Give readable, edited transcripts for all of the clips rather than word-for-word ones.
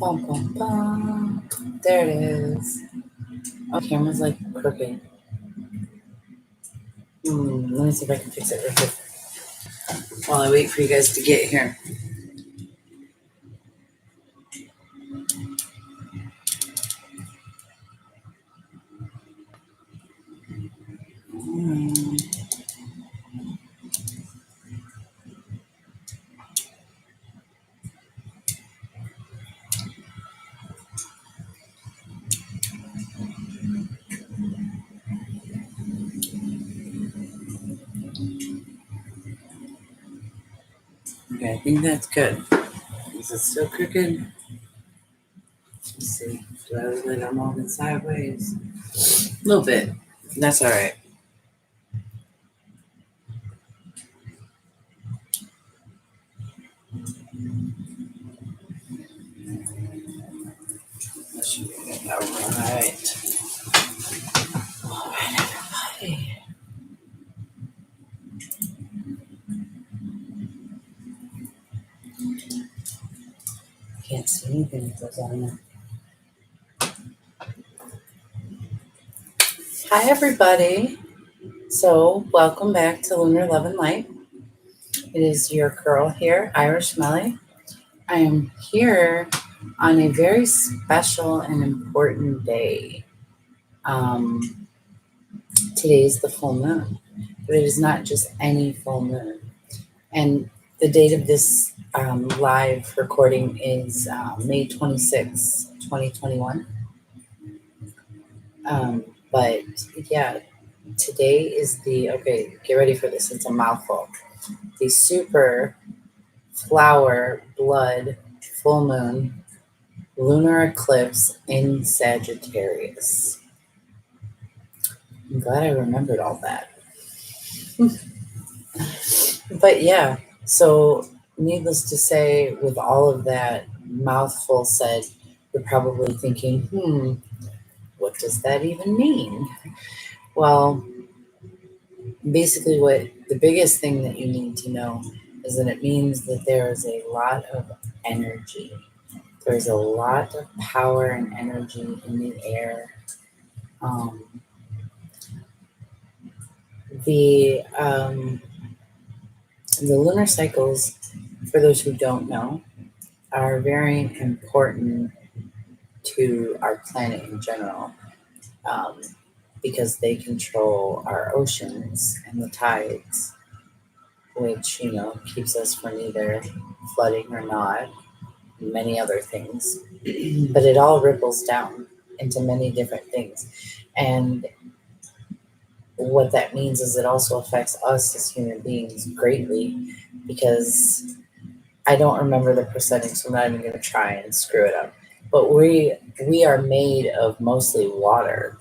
Bum, bum, bum. There it is. Oh, camera's like crooked. Let me see if I can fix it real quick while I wait for you guys to get here. Okay, I think that's good. Is it still crooked? Let's see. Do I look like I'm moving sideways? A little bit. That's all right. That should be good. All right. All right, everybody. Can't see anything that goes on there. Hi, everybody. So, welcome back to Lunar Love and Light. It is your girl here, Irish Melly. I am here on a very special and important day. Today is the full moon, but it is not just any full moon. And the date of this live recording is May 26, 2021. But yeah, today is okay, get ready for this. It's a mouthful. The super flower blood full moon lunar eclipse in Sagittarius. I'm glad I remembered all that. But yeah, so needless to say, with all of that mouthful said, you're probably thinking, what does that even mean? Well, basically what the biggest thing that you need to know is that it means that there is a lot of energy. There's a lot of power and energy in the air. The lunar cycles, for those who don't know, are very important to our planet in general, because they control our oceans and the tides, which, keeps us from either flooding or not, and many other things. But it all ripples down into many different things. And what that means is it also affects us as human beings greatly, because I don't remember the percentage, so I'm not even going to try and screw it up. But we are made of mostly water.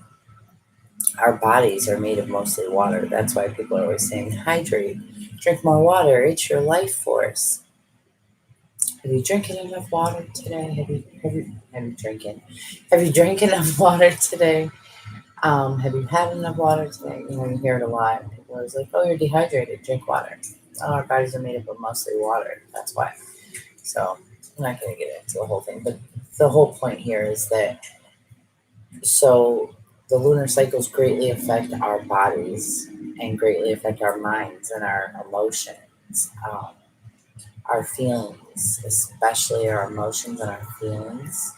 Our bodies are made of mostly water. That's why people are always saying, hydrate, drink more water. It's your life force. Have you drinking enough water today? Have you drank enough water today? Have you had enough water today? You hear it a lot. People are always like, oh, you're dehydrated. Drink water. Well, our bodies are made up of mostly water. That's why. So I'm not going to get into the whole thing. But the whole point here is that the lunar cycles greatly affect our bodies and greatly affect our minds and our emotions, our feelings, especially our emotions and our feelings.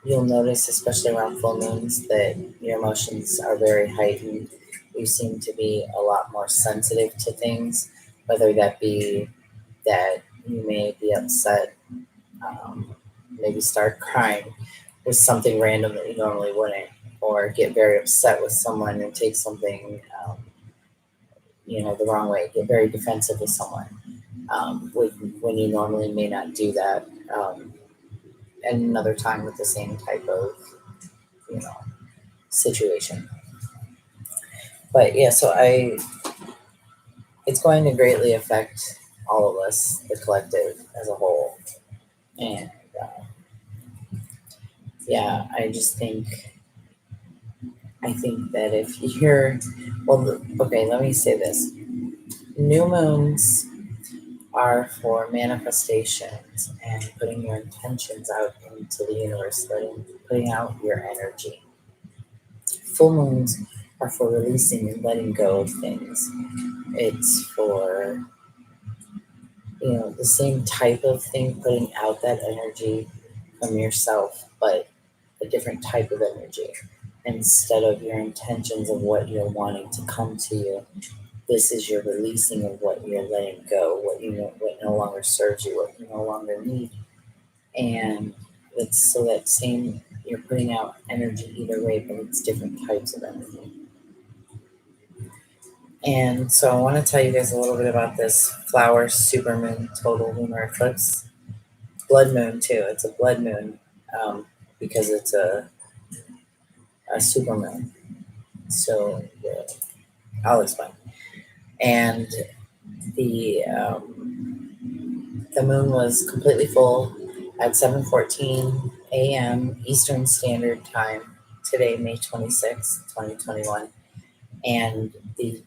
You'll notice, especially around full moons, that your emotions are very heightened. You seem to be a lot more sensitive to things, whether that be that you may be upset, maybe start crying with something random that you normally wouldn't, or get very upset with someone and take something, the wrong way, get very defensive with someone, when you normally may not do that. And another time with the same type of, situation. But yeah, so it's going to greatly affect all of us, the collective as a whole. And yeah, I think that if you're, okay, let me say this. New moons are for manifestations and putting your intentions out into the universe, putting out your energy. Full moons are for releasing and letting go of things. It's for, the same type of thing, putting out that energy from yourself, but a different type of energy. Instead of your intentions of what you're wanting to come to you, this is your releasing of what you're letting go, what no longer serves you, what you no longer need. And it's so that same, you're putting out energy either way, but it's different types of energy. And so I want to tell you guys a little bit about this flower supermoon total lunar eclipse. Blood moon too. It's a blood moon because it's a supermoon. So I'll explain. And the moon was completely full at 7:14 a.m. Eastern Standard Time today, May 26, 2021, and the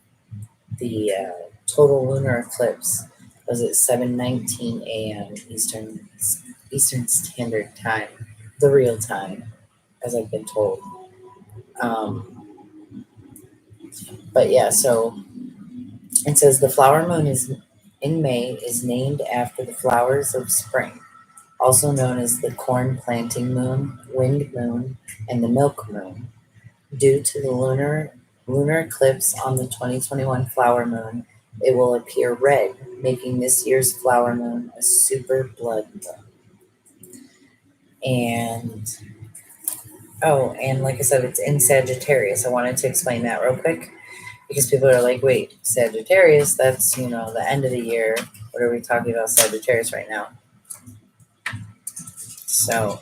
total lunar eclipse was at 7:19 a.m. Eastern Standard Time, the real time, as I've been told. But yeah, so it says the flower moon is in May is named after the flowers of spring, also known as the corn planting moon, wind moon, and the milk moon. Due to the lunar eclipse on the 2021 flower moon, it will appear red, making this year's flower moon a super blood moon. And and like I said, it's in Sagittarius. I wanted to explain that real quick because people are like, wait, Sagittarius, that's, the end of the year. What are we talking about Sagittarius right now? So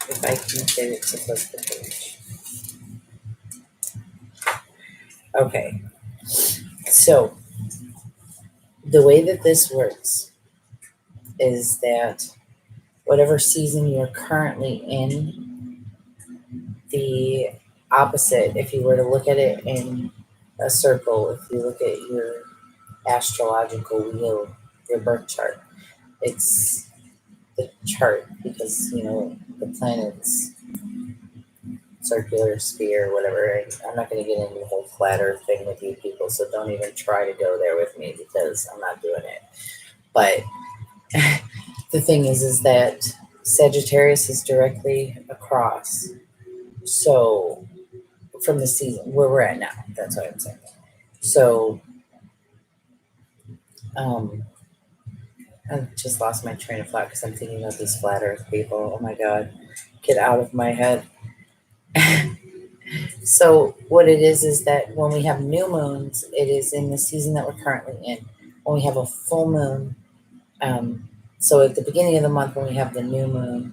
if I can get it to flip the page. Okay. So the way that this works is that whatever season you're currently in, the opposite, if you were to look at it in a circle, if you look at your astrological wheel, your birth chart, it's the chart because, the planets, circular sphere, whatever. I'm not going to get into the whole flat earth thing with you people, so don't even try to go there with me because I'm not doing it. But the thing is that Sagittarius is directly across. So from the season where we're at now, that's what I'm saying. So I just lost my train of thought because I'm thinking of these flat earth people. Oh my God, get out of my head. So what it is that when we have new moons, it is in the season that we're currently in. When we have a full moon, so at the beginning of the month when we have the new moon,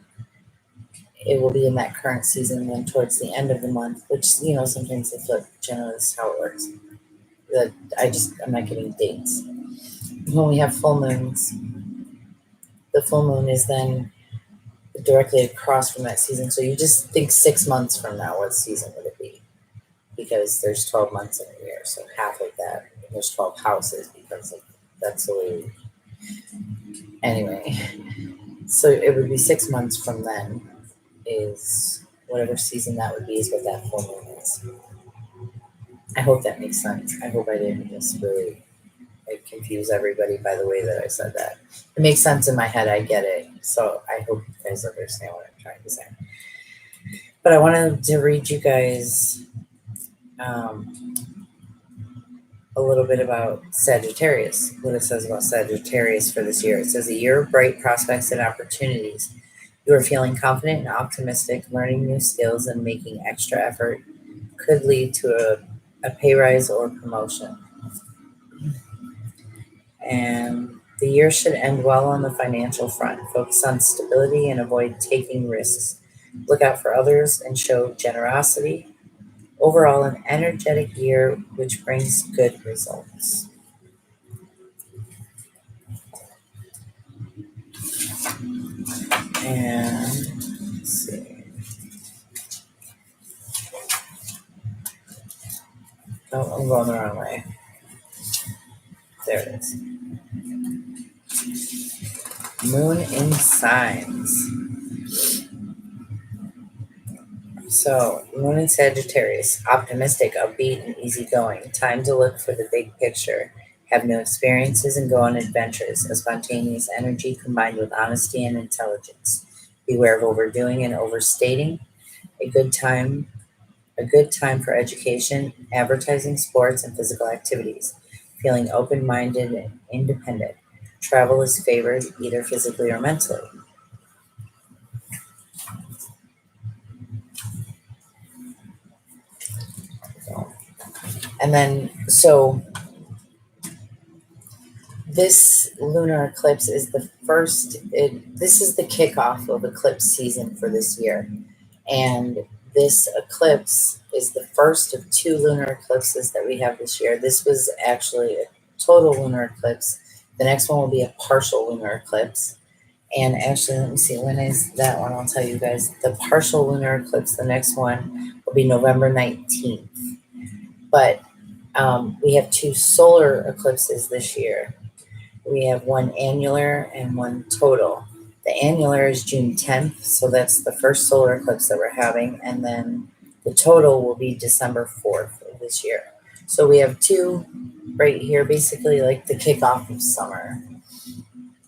it will be in that current season. Then towards the end of the month, which sometimes they flip. Generally, that's how it works. I'm not getting dates. When we have full moons, the full moon is then directly across from that season. So you just think 6 months from now, what season would it be? Because there's 12 months in a year, so half of that, there's 12 houses because that's the way. Anyway, so it would be 6 months from then is whatever season that would be is what that full moon is. I hope that makes sense. I hope I didn't just really confuse everybody by the way that I said that. It makes sense in my head. I get it. So I hope you guys understand what I'm trying to say. But I wanted to read you guys a little bit about Sagittarius, what it says about Sagittarius for this year. It says a year of bright prospects and opportunities. You are feeling confident and optimistic, learning new skills and making extra effort could lead to a pay rise or promotion. And the year should end well on the financial front. Focus on stability and avoid taking risks. Look out for others and show generosity. Overall, an energetic year which brings good results. And let's see. Oh, I'm going the wrong way. There it is. Moon in signs. So, Moon in Sagittarius, optimistic, upbeat, and easygoing. Time to look for the big picture. Have new experiences and go on adventures. A spontaneous energy combined with honesty and intelligence. Beware of overdoing and overstating. A good time, a good time for education, advertising, sports, and physical activities. Feeling open-minded and independent. Travel is favored either physically or mentally. And then, so this lunar eclipse is the first, this is the kickoff of eclipse season for this year. And this eclipse is the first of two lunar eclipses that we have this year. This was actually a total lunar eclipse. The next one will be a partial lunar eclipse. And actually, let me see, when is that one? I'll tell you guys. The partial lunar eclipse, the next one, will be November 19th. But we have two solar eclipses this year. We have one annular and one total. The annular is June 10th, so that's the first solar eclipse that we're having. And then the total will be December 4th of this year. So we have two right here, basically like the kickoff of summer.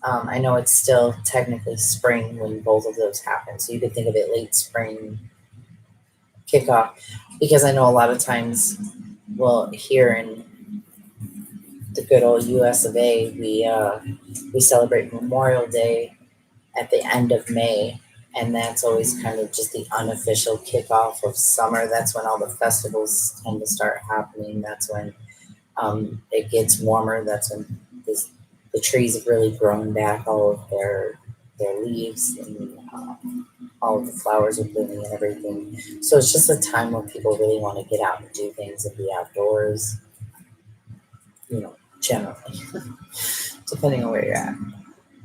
I know it's still technically spring when both of those happen, so you could think of it late spring kickoff, because I know a lot of times, well, here in the good old US of A, we celebrate Memorial Day at the end of May, and that's always kind of just the unofficial kickoff of summer. That's when all the festivals tend to start happening. That's when it gets warmer. That's when the trees have really grown back all of their leaves, and all of the flowers are blooming and everything. So it's just a time when people really want to get out and do things and be outdoors, generally, depending on where you're at.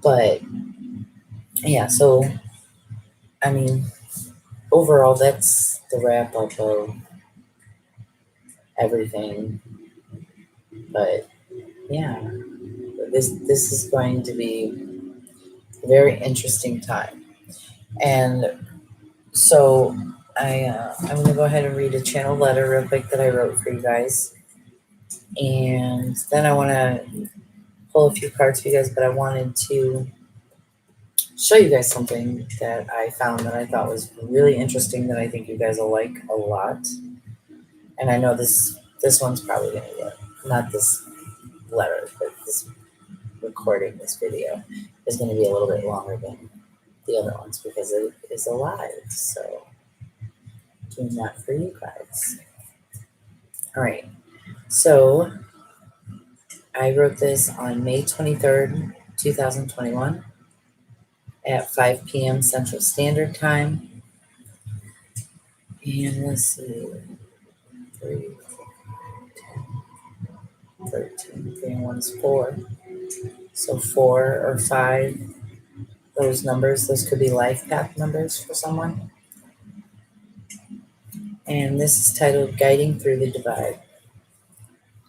But yeah, so I mean, overall, that's the wrap up of everything. But yeah, this is going to be a very interesting time. And so I'm going to go ahead and read a channel letter real quick that I wrote for you guys. And then I want to pull a few cards for you guys, but I wanted to show you guys something that I found that I thought was really interesting, that I think you guys will like a lot. And I know this one's probably going to get, not this letter, but this recording, this video, is going to be a little bit longer than the other ones because it is a live. So doing that for you guys. All right. So I wrote this on May 23rd, 2021 at 5 p.m. Central Standard Time. And let's see, 3, 10, 13, 3 and 1 is 4. So 4 or 5, those numbers, those could be life path numbers for someone. And this is titled Guiding Through the Divide.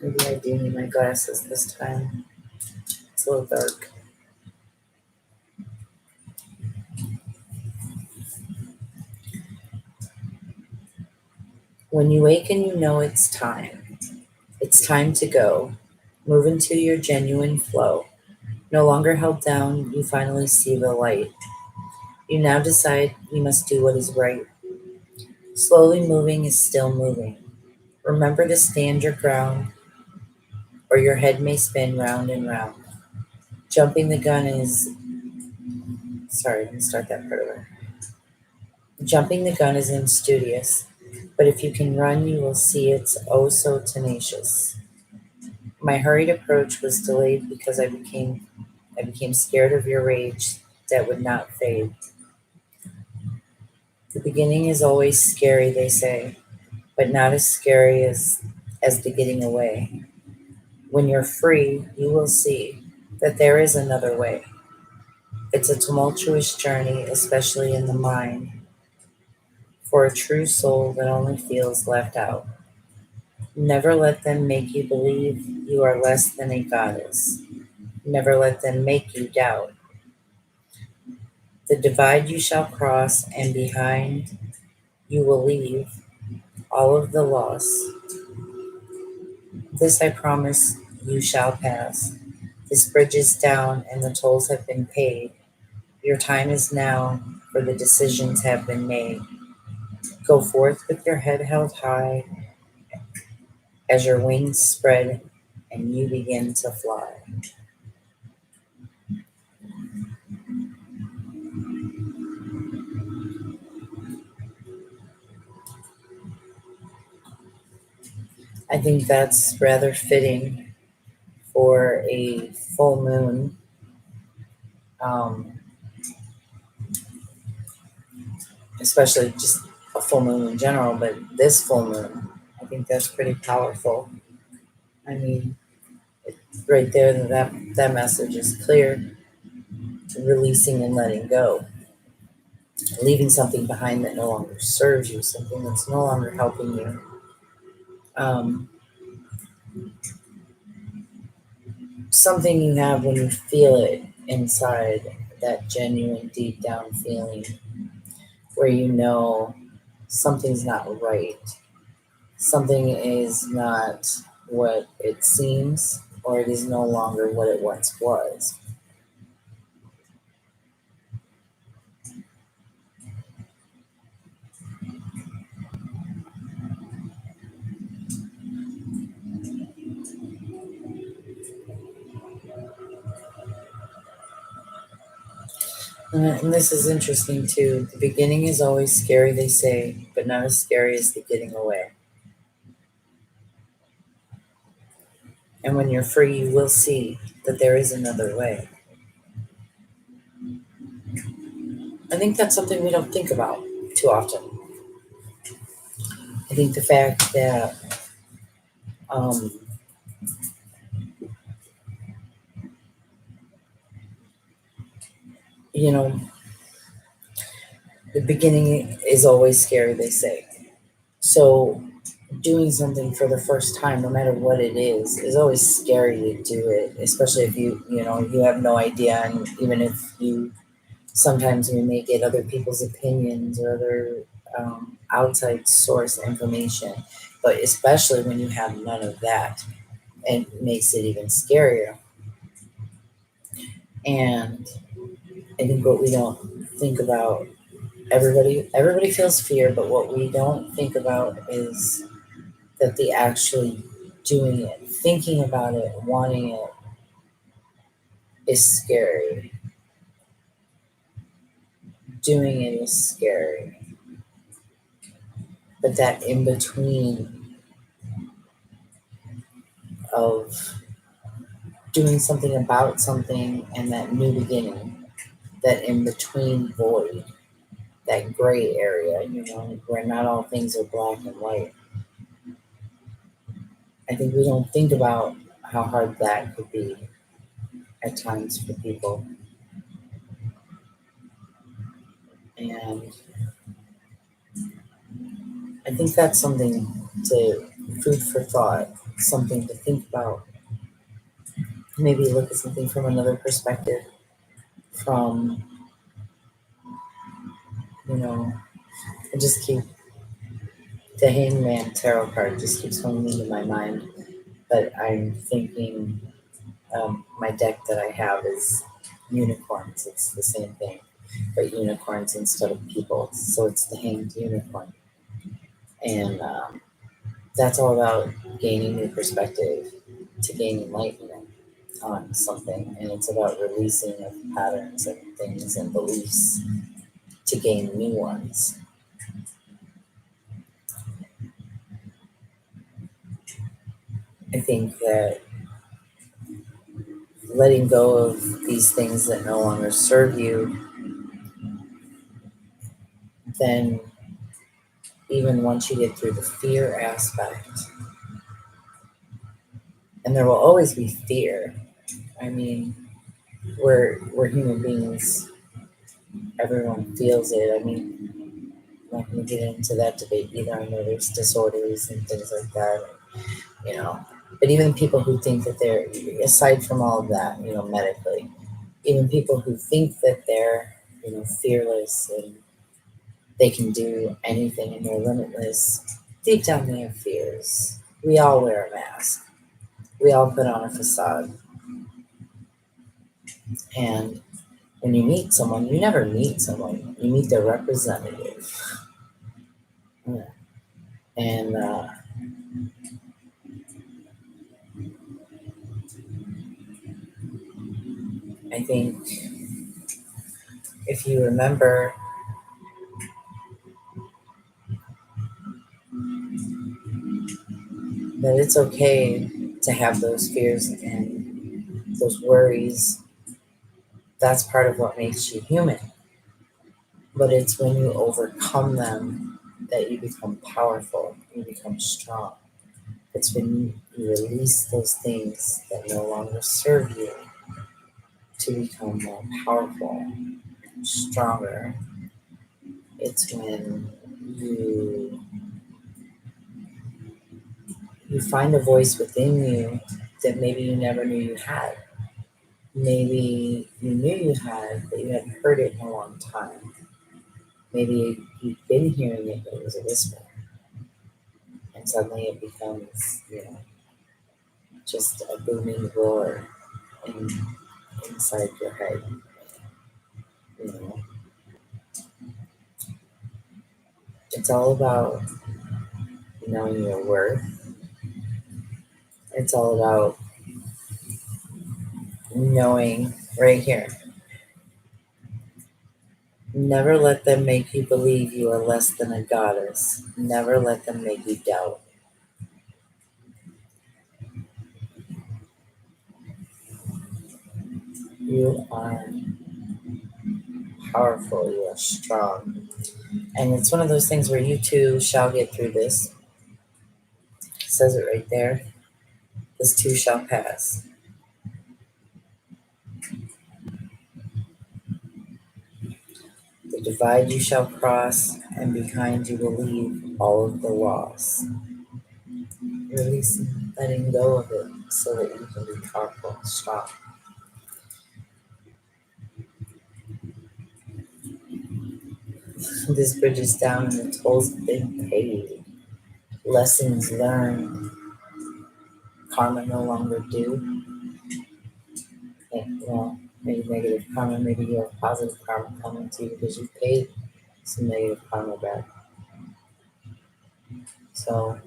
Maybe I do need my glasses this time. It's a little dark. When you wake and you know it's time. It's time to go. Move into your genuine flow. No longer held down, you finally see the light. You now decide you must do what is right. Slowly moving is still moving. Remember to stand your ground, or your head may spin round and round. Jumping the gun is... Sorry, let me start that part over. Jumping the gun is instudious, but if you can run, you will see it's oh so tenacious. My hurried approach was delayed because I became scared of your rage that would not fade. The beginning is always scary, they say, but not as scary as the getting away. When you're free, you will see that there is another way. It's a tumultuous journey, especially in the mind, for a true soul that only feels left out. Never let them make you believe you are less than a goddess. Never let them make you doubt. The divide you shall cross, and behind you will leave all of the loss. This I promise you shall pass. This bridge is down, and the tolls have been paid. Your time is now, for the decisions have been made. Go forth with your head held high as your wings spread and you begin to fly. I think that's rather fitting for a full moon, um, especially just a full moon in general, but this full moon, I think that's pretty powerful. I mean, right there, that message is clear. Releasing and letting go, leaving something behind that no longer serves you, something that's no longer helping you. Um, Something you have when you feel it inside, that genuine deep down feeling where you know something's not right, something is not what it seems, or it is no longer what it once was. And this is interesting too. The beginning is always scary, they say, but not as scary as the getting away. And when you're free, you will see that there is another way. I think that's something we don't think about too often. I think the fact that, um, you know, the beginning is always scary, they say. So doing something for the first time, no matter what it is always scary to do it, especially if you have no idea. And even if you, sometimes we may get other people's opinions or other outside source information, but especially when you have none of that, it makes it even scarier. And I think what we don't think about, everybody feels fear, but what we don't think about is that the actually doing it, thinking about it, wanting it is scary. Doing it is scary. But that in between of doing something about something and that new beginning, that in between void, that gray area, where not all things are black and white. I think we don't think about how hard that could be at times for people. And I think that's something to, food for thought, something to think about. Maybe look at something from another perspective. From, I just keep, the Hangman Tarot card just keeps coming into my mind. But I'm thinking, my deck that I have is unicorns. It's the same thing, but unicorns instead of people. So it's the Hanged Unicorn. And that's all about gaining new perspective to gain enlightenment on something. And it's about releasing of patterns and things and beliefs to gain new ones. I think that letting go of these things that no longer serve you, then even once you get through the fear aspect, and there will always be fear. I mean, we're human beings. Everyone feels it. I mean, I'm not going to get into that debate either. I know there's disorders and things like that, you know. But even people who think that aside from all of that, medically, even people who think that they're, fearless, and they can do anything and they're limitless. Deep down, they have fears. We all wear a mask. We all put on a facade. And when you meet someone, you never meet someone. You meet their representative. Yeah. And I think if you remember that it's okay to have those fears and those worries, that's part of what makes you human. But it's when you overcome them that you become powerful, you become strong. It's when you release those things that no longer serve you to become more powerful, stronger. It's when you you find a voice within you that maybe you never knew you had. Maybe you knew you had, but you hadn't heard it in a long time. Maybe you've been hearing it, but it was a whisper. And suddenly it becomes, just a booming roar inside your head. You know, it's all about knowing your worth. It's all about knowing right here. Never let them make you believe you are less than a goddess. Never let them make you doubt. You are powerful. You are strong. And it's one of those things where you too shall get through this. It says it right there. This too shall pass. The divide you shall cross, and behind you will leave all of the loss. Releasing, letting go of it so that you can be powerful and strong. This bridge is down and the toll's been paid. Lessons learned, karma no longer due. Well, maybe negative karma, maybe you have positive karma coming to you because you paid some negative karma back. So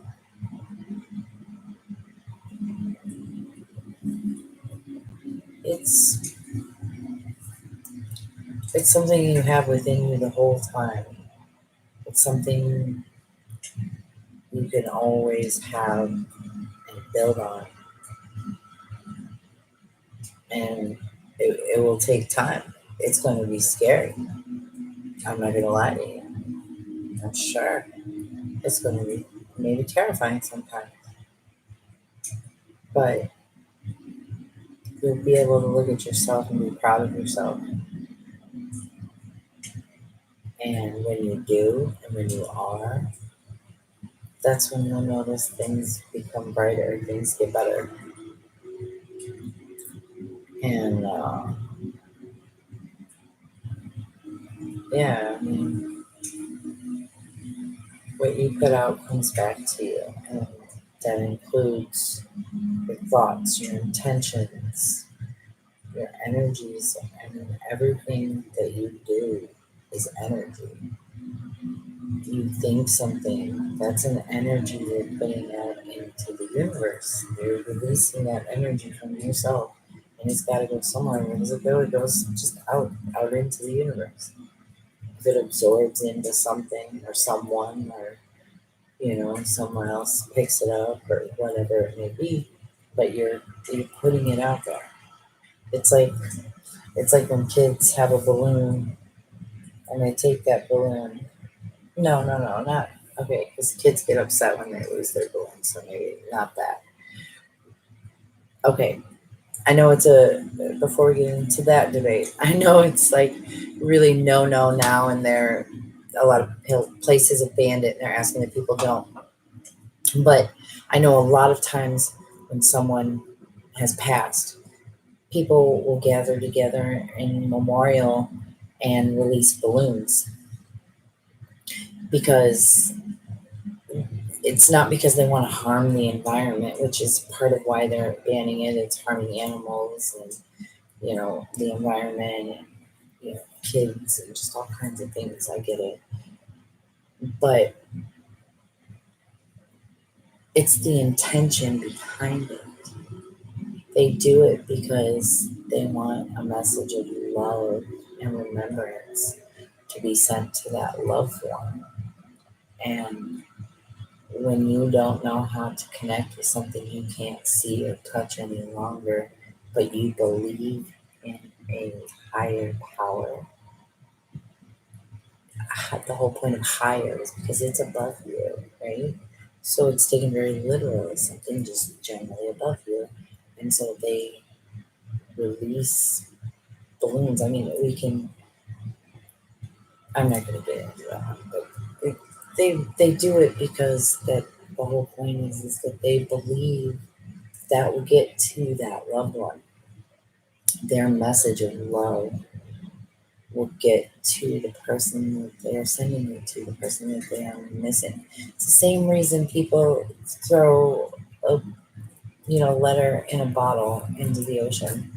it's something you have within you the whole time. It's something you can always have and build on. And it will take time. It's going to be scary. I'm not going to lie to you. I'm sure it's going to be maybe terrifying sometimes. But you'll be able to look at yourself and be proud of yourself. And when you do, and when you are, that's when you'll notice things become brighter, things get better. And yeah, I mean, what you put out comes back to you. And that includes your thoughts, your intentions, your energies. I mean, everything that you do is energy. You think something, that's an energy you're putting out into the universe. You're releasing that energy from yourself, and it's got to go somewhere. Where does it go? It goes just out into the universe. If it absorbs into something or someone, or someone else picks it up or whatever it may be, but you're putting it out there. It's like when kids have a balloon and they take that balloon. No, not okay. Because kids get upset when they lose their balloon, so maybe not that. Okay, I know before we get into that debate, I know it's like really no now, and there a lot of places have banned it, and they're asking that people don't. But I know a lot of times when someone has passed, people will gather together in memorial and release balloons, because it's not because they want to harm the environment, which is part of why they're banning it. It's harming animals and, the environment and, kids and just all kinds of things. I get it. But it's the intention behind it. They do it because they want a message of love and remembrance to be sent to that loved one. And when you don't know how to connect with something you can't see or touch any longer, but you believe in a higher power, the whole point of higher is because it's above you, right? So it's taken very literal as something just generally above you. And so they release balloons. I mean, I'm not going to get into that, but they do it because that the whole point is that they believe that will get to that loved one. Their message of love will get to the person that they are sending it to, the person that they are missing. It's the same reason people throw a letter in a bottle into the ocean.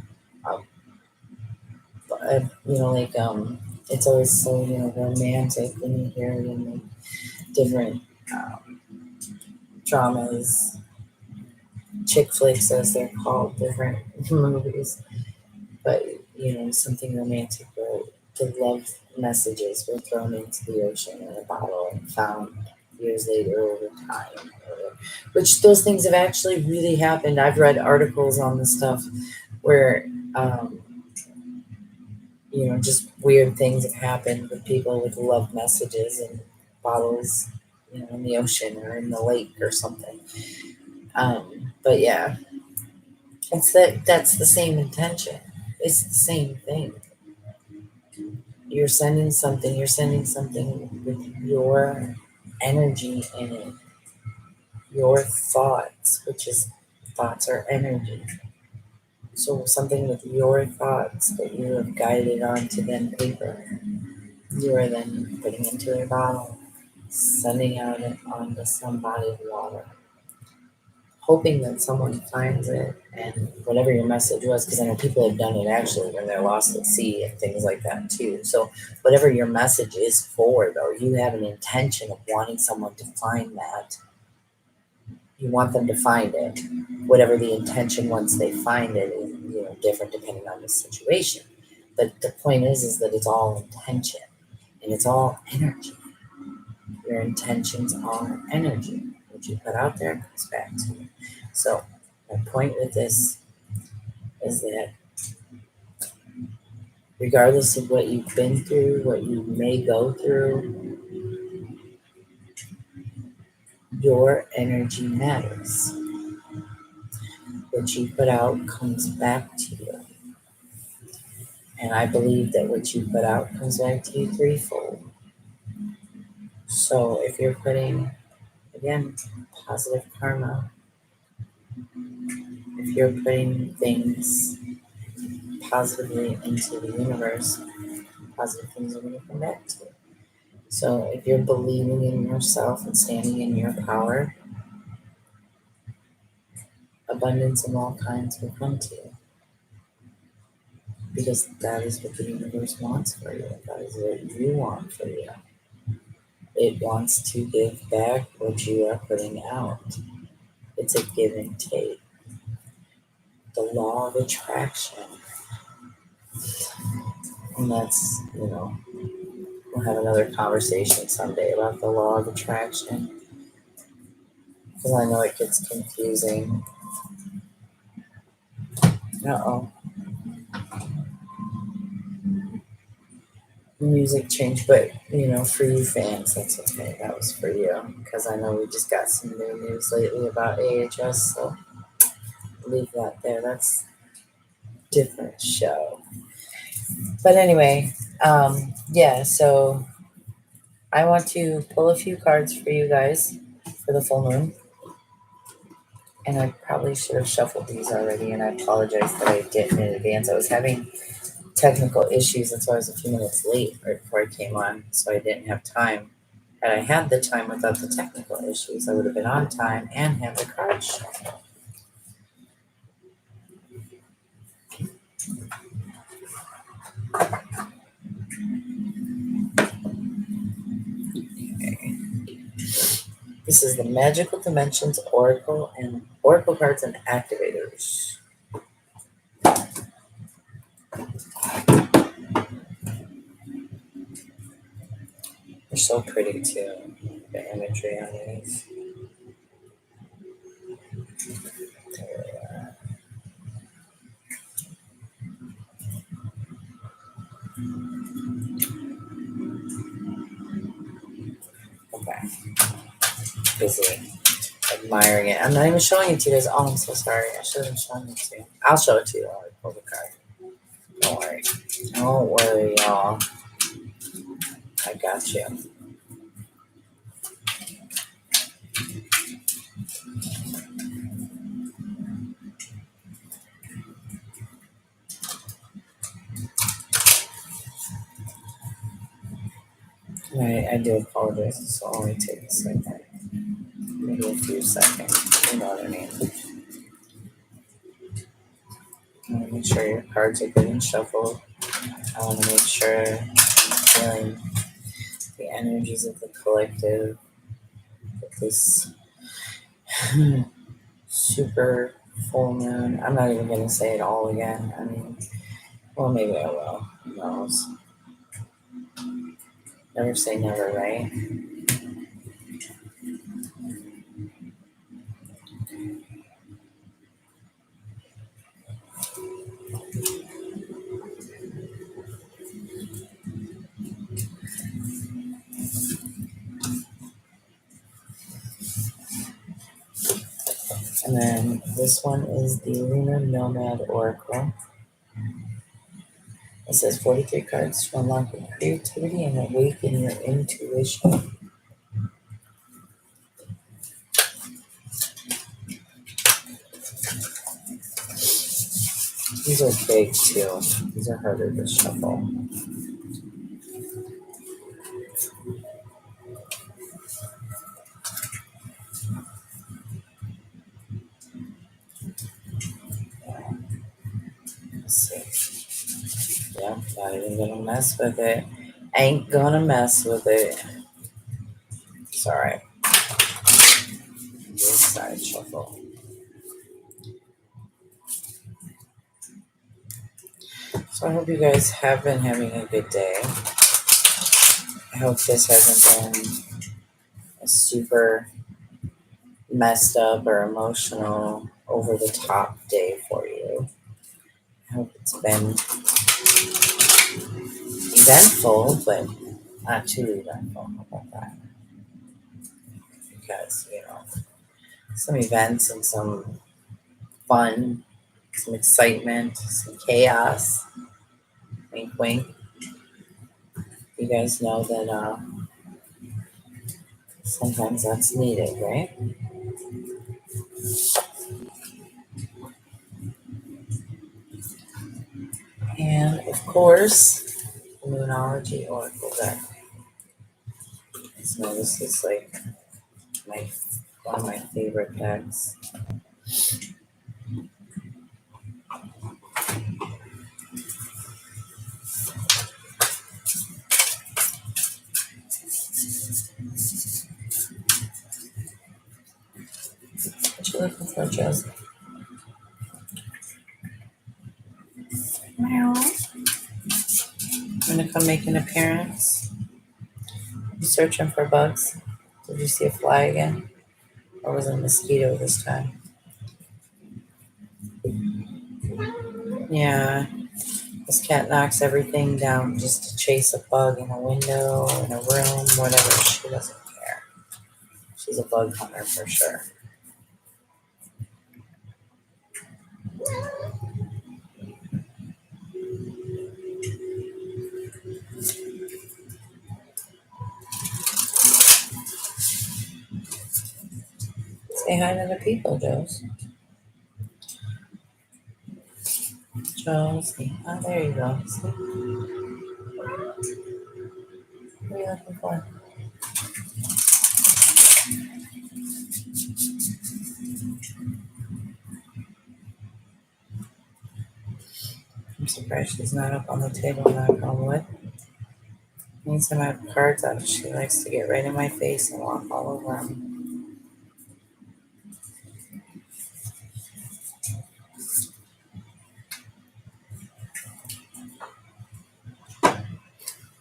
It's always so romantic when you hear it in different dramas, chick flicks as they're called, different movies. But something romantic where the love messages were thrown into the ocean in a bottle and found years later over time, which those things have actually really happened. I've read articles on this stuff where just weird things have happened with people with love messages and bottles, in the ocean or in the lake or something. But yeah, that's the same intention. It's the same thing. You're sending something with your energy in it, your thoughts, thoughts are energy. So something with your thoughts that you have guided onto then paper, you are then putting into a bottle, sending out it onto some body of water, hoping that someone finds it and whatever your message was, because I know people have done it actually when they're lost at sea and things like that too. So whatever your message is for, though, you have an intention of wanting someone to find that. You want them to find it. Whatever the intention once they find it is different depending on the situation. But the point is that it's all intention and it's all energy. Your intentions are energy. What you put out there comes back to you. So my point with this is that regardless of what you've been through, what you may go through, your energy matters. What you put out comes back to you. And I believe that what you put out comes back to you threefold. So if you're putting, again, positive karma, if you're putting things positively into the universe, positive things are going to come back to you. So if you're believing in yourself and standing in your power, abundance of all kinds will come to you. Because that is what the universe wants for you. That is what you want for you. It wants to give back what you are putting out. It's a give and take. The law of attraction. And that's, we'll have another conversation someday about the law of attraction. Because I know it gets confusing. Uh-oh. Music change, but for you fans, that's okay. That was for you. Because I know we just got some new news lately about AHS, so leave that there. That's a different show. But anyway, yeah, so I want to pull a few cards for you guys for the full moon. And I probably should have shuffled these already, and I apologize that I didn't in advance. I was having technical issues. That's why I was a few minutes late right before I came on, so I didn't have time. Had I had the time without the technical issues, I would have been on time and had the card show. Okay. This is the Magical Dimensions Oracle and Oracle cards and activators. They're so pretty too. The imagery on these. Okay. Busy admiring it. I'm not even showing it to you guys. Oh, I'm so sorry. I should have been showing it to you. I'll show it to you while I pull the card. Don't worry. Don't worry, y'all. I got you. I do apologize. This will only take a second. Maybe a few seconds. You know what I mean. I want to make sure your cards are getting shuffled. I want to make sure I'm feeling the energies of the collective with this super full moon. I'm not even going to say it all again. I mean, well, maybe I will. Who knows? Never say never, right? And then this one is the Lunar Nomad Oracle. It says 43 cards to unlock your creativity and awaken your intuition. These are big too. These are harder to shuffle. Let's see. Yep, not even gonna mess with it. Ain't gonna mess with it. It's alright. This side shuffle. So I hope you guys have been having a good day. I hope this hasn't been a super messed up or emotional, over the top day for you. I hope it's been eventful, but not too eventful. How about that? Because, some events and some fun, some excitement, some chaos. Wink, wink. You guys know that sometimes that's needed, right? And of course, the Moonology Oracle deck. So this is like one of my favorite decks. What you looking for, Joseph? Meow. I'm gonna come make an appearance. You searching for bugs? Did you see a fly again? Or was it a mosquito this time? Yeah. This cat knocks everything down just to chase a bug in a window, in a room, whatever. She doesn't care. She's a bug hunter for sure. Say hi to the people, Joes. Josie. Oh, there you go. See? What are you looking for? I'm surprised she's not up on the table knock on wood. Anytime I have cards out, she likes to get right in my face and walk all over them.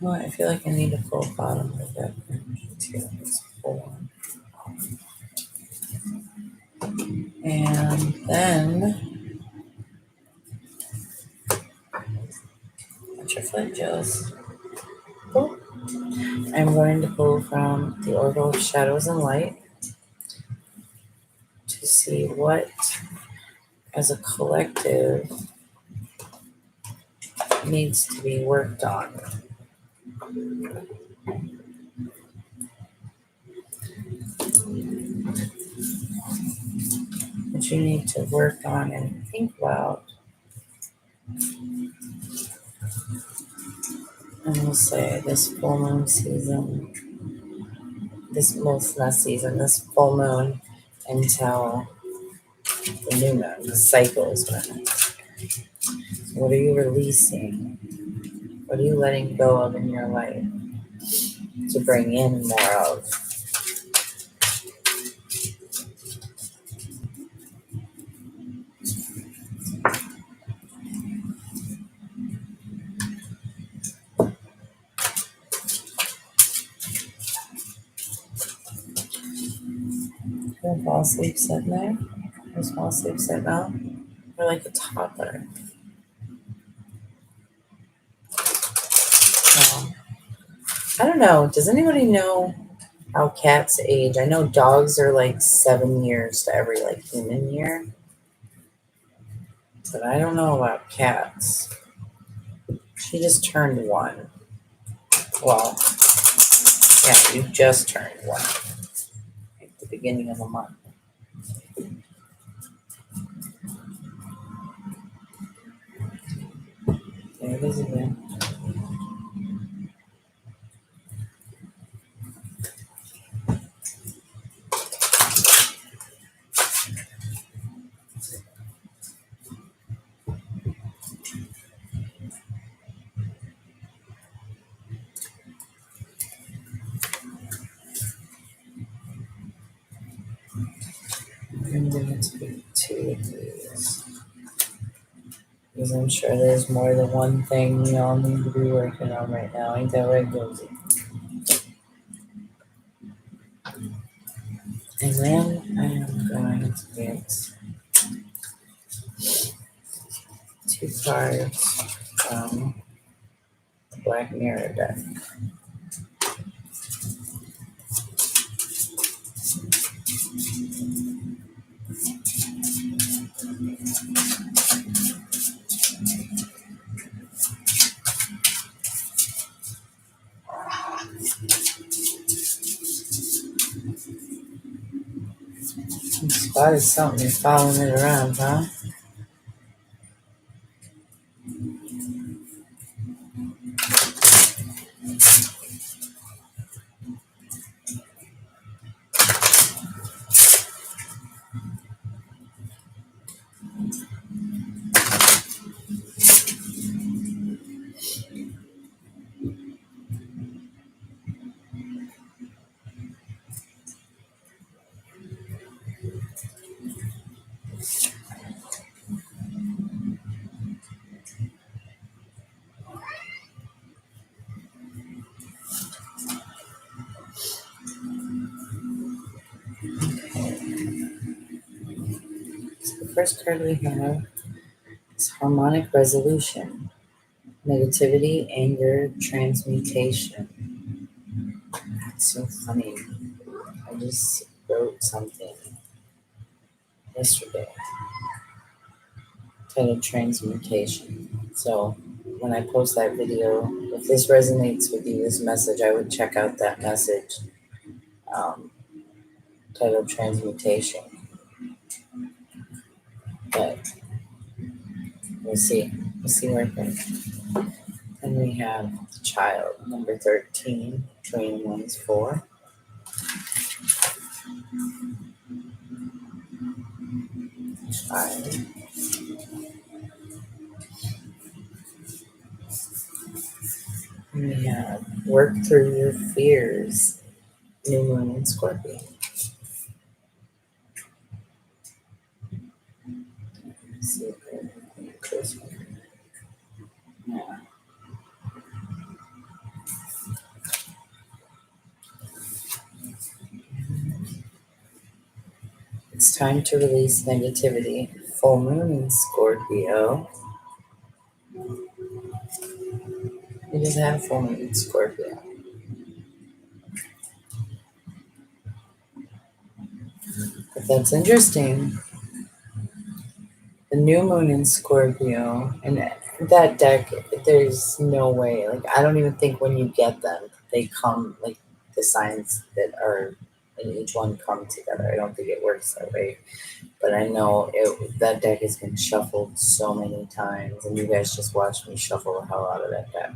Well, I feel like I need a full bottom of that too. Let's pull one. And then, watch your foot, Jules. Cool. I'm going to pull from the Oracle of Shadows and Light to see what, as a collective, needs to be worked on. What you need to work on and think about. And we'll say this full moon season, this full moon until the new moon, the cycles. What are you releasing? What are you letting go of in your life to bring in more of? Can I fall asleep sitting there? Just fall asleep sitting out? Or like a toddler? No. I don't know. Does anybody know how cats age? I know dogs are like 7 years to every like human year. But I don't know about cats. She just turned 1. Well, yeah, you just turned 1 at the beginning of the month. There it is again. I'm going to take 2 of these. Because I'm sure there's more than one thing we all need to be working on right now. Ain't that right, Josie? And then I am going to get 2 cards from the Black Mirror deck. Spotted something, you're following it around, huh? So the first card we have is Harmonic Resolution, Negativity, Anger, Transmutation. That's so funny. I just wrote something yesterday titled Transmutation. So when I post that video, if this resonates with you, this message, I would check out that message titled Transmutation. But we'll see. see where it goes. And we have the child, number 13, between 1 is 4. Child. And we have work through your fears, new moon in Scorpio. Let's see if there's yeah. It's time to release negativity. Full moon in Scorpio. We just had a full moon in Scorpio. But that's interesting. The new moon in Scorpio, and that deck, there's no way. Like, I don't even think when you get them, they come, like, the signs that are in each one come together. I don't think it works that way. But I know that deck has been shuffled so many times, and you guys just watched me shuffle the hell out of that deck.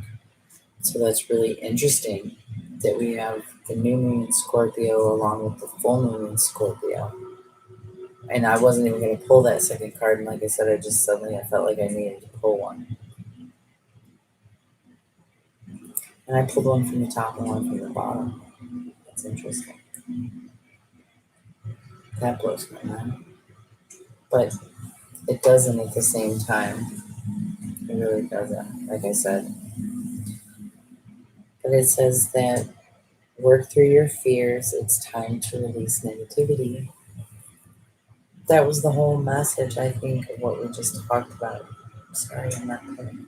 So that's really interesting that we have the new moon in Scorpio along with the full moon in Scorpio. And I wasn't even going to pull that second card. And like I said, I felt like I needed to pull one. And I pulled one from the top and one from the bottom. That's interesting. That blows my mind. But it doesn't at the same time. It really doesn't, like I said. But it says that work through your fears. It's time to release negativity. That was the whole message, I think, of what we just talked about. Sorry, I'm not kidding.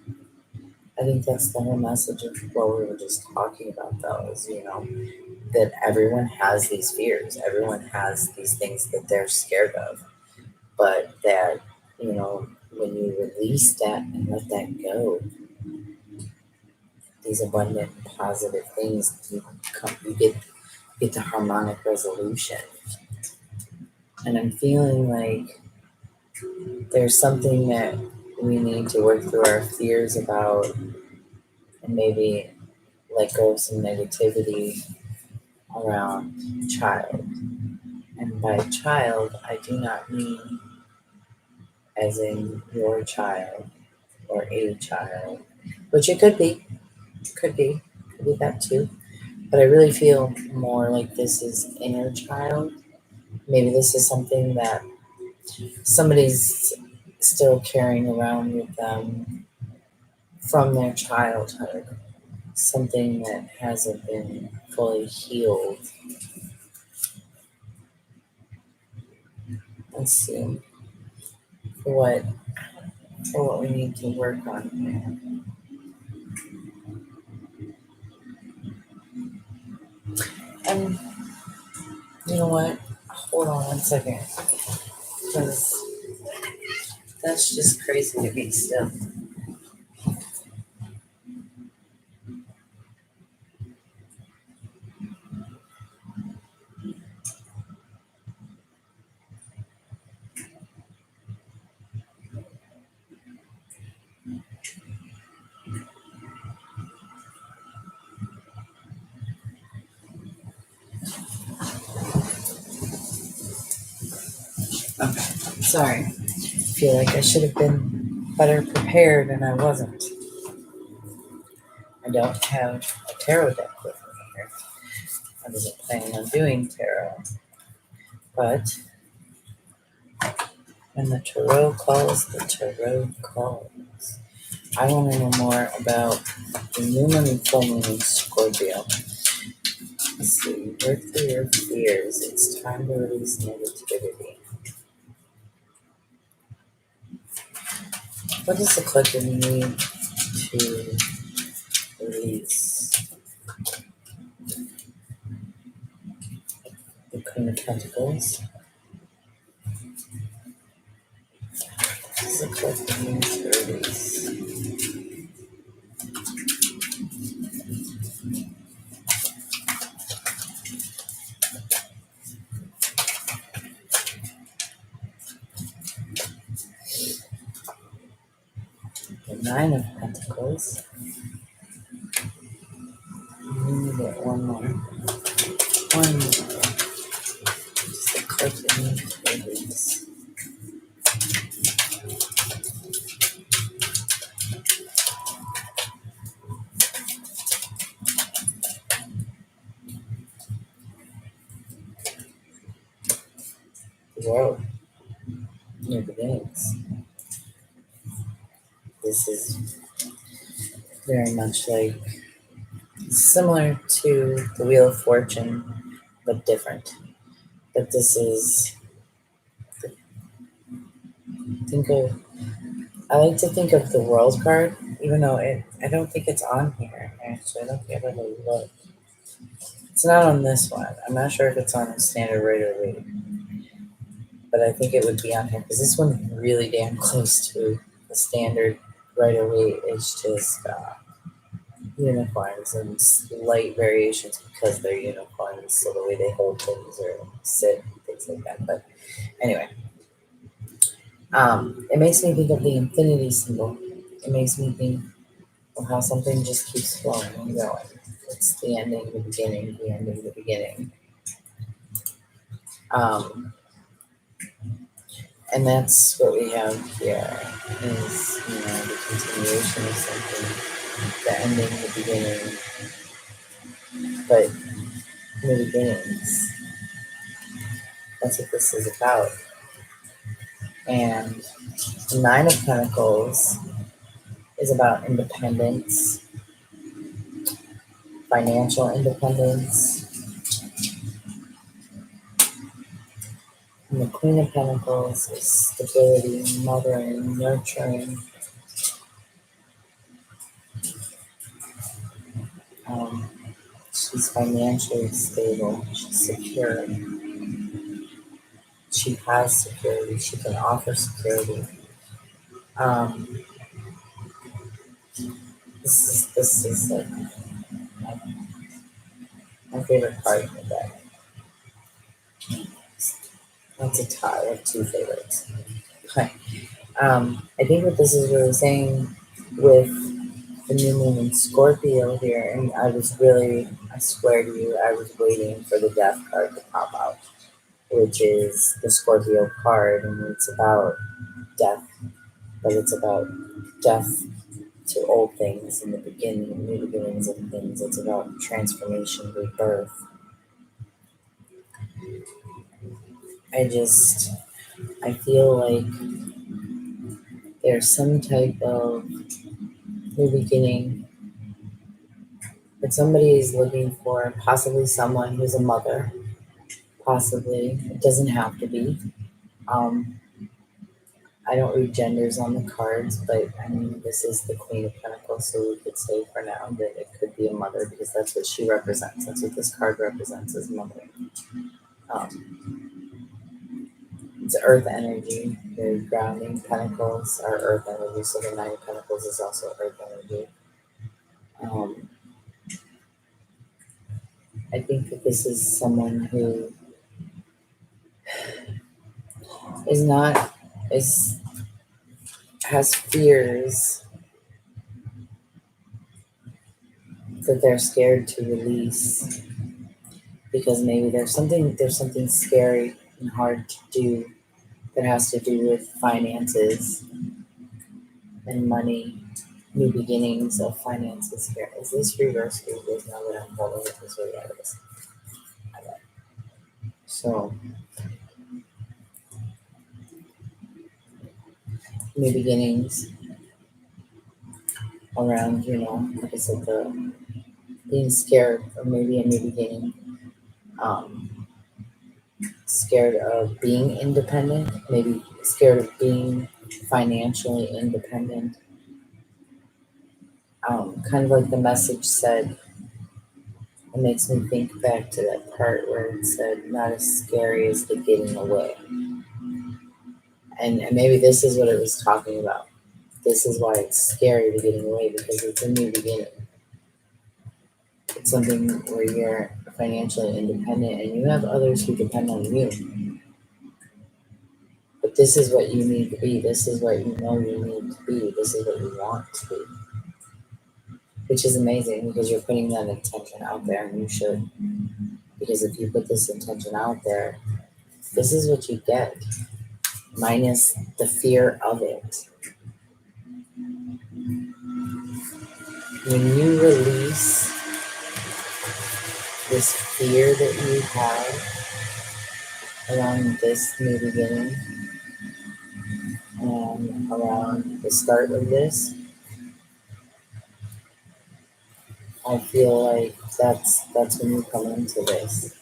I think that's the whole message of what we were just talking about, though, is, that everyone has these fears. Everyone has these things that they're scared of. But that, when you release that and let that go, these abundant, positive things, you get the harmonic resolution. And I'm feeling like there's something that we need to work through our fears about and maybe let go of some negativity around child. And by child, I do not mean as in your child or a child, which it could be that too. But I really feel more like this is inner child. Maybe this is something that somebody's still carrying around with them from their childhood, something that hasn't been fully healed. Let's see for what we need to work on here. And you know what? Hold on 1 second, because that's just crazy to be still. Okay, sorry. I feel like I should have been better prepared, and I wasn't. I don't have a tarot deck with me here. I wasn't planning on doing tarot. But when the tarot calls, the tarot calls. I want to know more about the new moon and full moon in Scorpio. Let's see. Work through your fears. It's time to release negativity. What does the collective need to release? The Queen of Pentacles. What does the collective need to release? The Nine of Pentacles. I'm gonna get one more. One more. Just a cartoon babies. Whoa. New beginnings. This is very much like similar to the Wheel of Fortune, but different. But this is I like to think of the World card, even though I don't think it's on here. Actually, I don't think I've ever looked. It's not on this one. I'm not sure if it's on the standard Rider Waite, but I think it would be on here because this one's really damn close to the standard Rider Waite. It's just unicorns and slight variations because they're unicorns, so the way they hold things or sit, things like that. But anyway, it makes me think of the infinity symbol. It makes me think of how something just keeps flowing and going. It's the ending, the beginning, the ending, the beginning. And that's what we have here is, the continuation of something, the ending, the beginning, but new beginnings. That's what this is about. And the Nine of Pentacles is about independence, financial independence. And the Queen of Pentacles is stability, mothering, nurturing. She's financially stable. She's secure. She has security. She can offer security. This is like my favorite card in the deck. That's a tie. I have two favorites. Okay. I think what this is really saying with the new moon in Scorpio here, and I swear to you, I was waiting for the death card to pop out, which is the Scorpio card, and it's about death, but it's about death to old things in the beginning, new beginnings of things. It's about transformation, rebirth. I feel like there's some type of new beginning that somebody is looking for, possibly someone who's a mother, possibly. It doesn't have to be. I don't read genders on the cards, but I mean, this is the Queen of Pentacles, so we could say for now that it could be a mother because that's what she represents. That's what this card represents as mother. It's earth energy. The grounding pentacles are earth energy, so the Nine of Pentacles is also earth energy. I think that this is someone who is not is has fears that they're scared to release because maybe there's something scary and hard to do that has to do with finances and money, new beginnings of finances here. Is this reverse pages now that I'm holding it this way? Yeah, it is. Okay. So new beginnings around, like I said, the being scared or maybe a new beginning. Scared of being independent, maybe scared of being financially independent. Kind of like the message said, it makes me think back to that part where it said, not as scary as the getting away. And maybe this is what it was talking about. This is why it's scary to getting away because it's a new beginning. It's something where you're financially independent and you have others who depend on you. But this is what you need to be. This is what you know you need to be. This is what you want to be. Which is amazing because you're putting that intention out there, and you should. Because if you put this intention out there, this is what you get, minus the fear of it. When you release this fear that you have around this new beginning and around the start of this, I feel like that's when you come into this.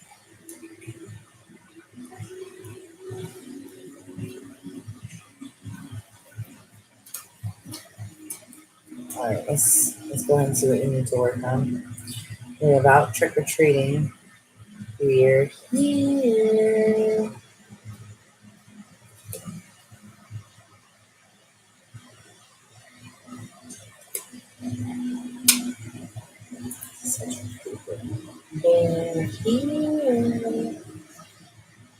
All right, let's go ahead and see what you need to work on. We're about trick or treating. We're here. They're here.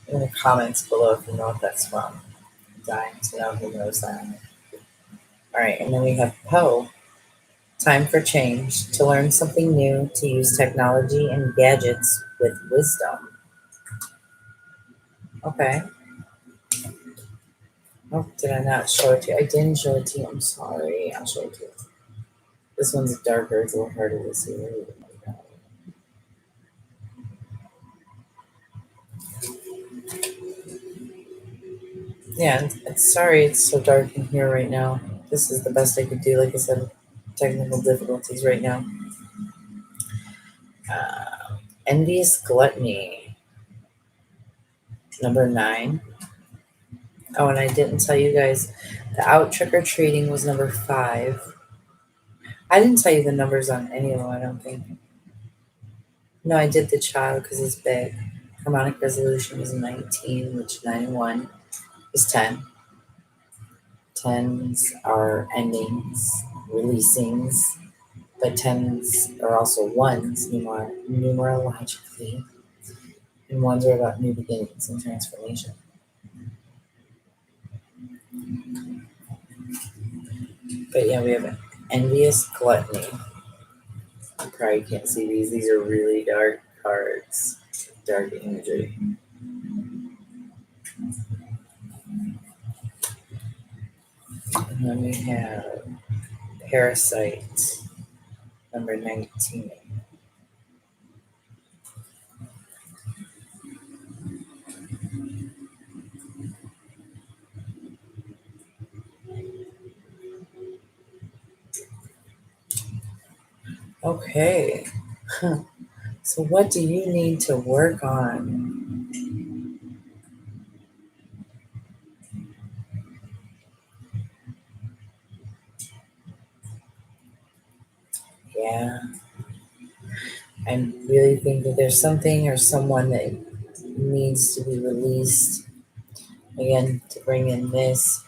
In the comments below if you know what that's from. I'm dying to know who knows that. All right, and then we have Poe. Time for change, to learn something new, to use technology and gadgets with wisdom. Okay. Oh, did I not show it to you? I didn't show it to you. I'm sorry. I'll show it to you. This one's darker. It's a little harder to see. Yeah, sorry it's so dark in here right now. This is the best I could do. Like I said, technical difficulties right now. Envious gluttony. Number 9. Oh, and I didn't tell you guys, the out trick-or-treating was number 5. I didn't tell you the numbers on any of them, I don't think. No, I did the child because it's big. Harmonic resolution was 19, which 9 and 1 is 10. 10s are endings, releasings, but 10s are also 1s numerologically, and 1s are about new beginnings and transformation. But yeah, we have envious gluttony. You probably can't see these. These are really dark cards, dark imagery. And then we have Parasite, number 19. Okay. So what do you need to work on? Yeah. I really think that there's something or someone that needs to be released. Again, to bring in this.